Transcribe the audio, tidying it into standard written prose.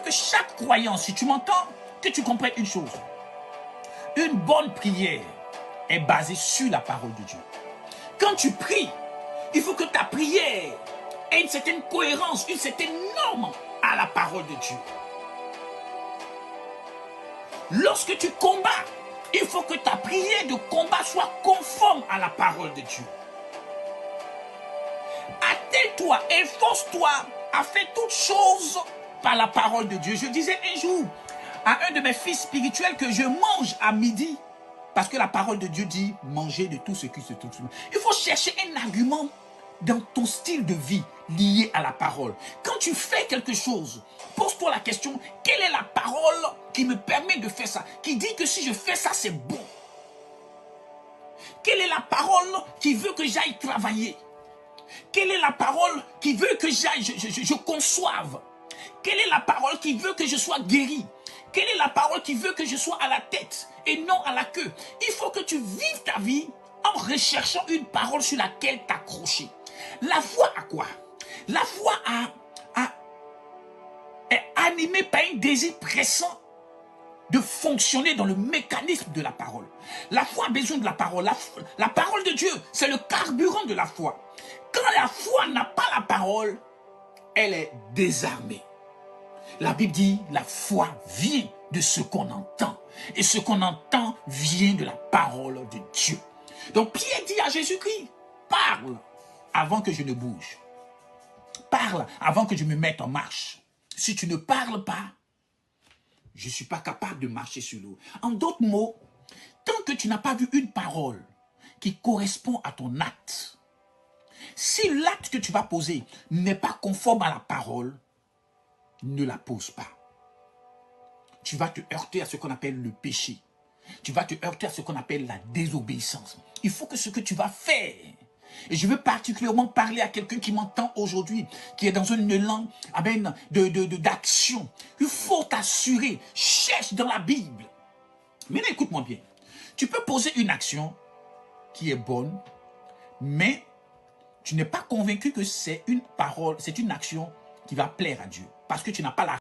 que chaque croyant, si tu m'entends, que tu comprennes une chose. Une bonne prière est basée sur la parole de Dieu. Quand tu pries, il faut que ta prière ait une certaine cohérence, une certaine norme à la parole de Dieu. Lorsque tu combats, il faut que ta prière de combat soit conforme à la parole de Dieu. Attelle-toi, efforce-toi à faire toutes choses par la parole de Dieu. Je disais un jour à un de mes fils spirituels que je mange à midi parce que la parole de Dieu dit manger de tout ce qui se trouve. Il faut chercher un argument dans ton style de vie lié à la parole. Quand tu fais quelque chose, pose-toi la question, quelle est la parole qui me permet de faire ça? Qui dit que si je fais ça, c'est bon? Quelle est la parole qui veut que j'aille travailler? Quelle est la parole qui veut que j'aille, je conçoive? Quelle est la parole qui veut que je sois guéri? Quelle est la parole qui veut que je sois à la tête et non à la queue? Il faut que tu vives ta vie en recherchant une parole sur laquelle t'accrocher. La foi à quoi? La foi est animée par un désir pressant de fonctionner dans le mécanisme de la parole. La foi a besoin de la parole. La parole de Dieu, c'est le carburant de la foi. Quand la foi n'a pas la parole, elle est désarmée. La Bible dit, la foi vient de ce qu'on entend. Et ce qu'on entend vient de la parole de Dieu. Donc Pierre dit à Jésus-Christ, parle avant que je ne bouge. Parle avant que je me mette en marche. Si tu ne parles pas, je ne suis pas capable de marcher sur l'eau. En d'autres mots, tant que tu n'as pas vu une parole qui correspond à ton acte, si l'acte que tu vas poser n'est pas conforme à la parole, ne la pose pas. Tu vas te heurter à ce qu'on appelle le péché. Tu vas te heurter à ce qu'on appelle la désobéissance. Il faut que ce que tu vas faire, et je veux particulièrement parler à quelqu'un qui m'entend aujourd'hui, qui est dans un élan d'action. Il faut t'assurer, cherche dans la Bible. Maintenant, écoute-moi bien. Tu peux poser une action qui est bonne, mais tu n'es pas convaincu que c'est une parole, c'est une action qui va plaire à Dieu. Parce que tu n'as pas la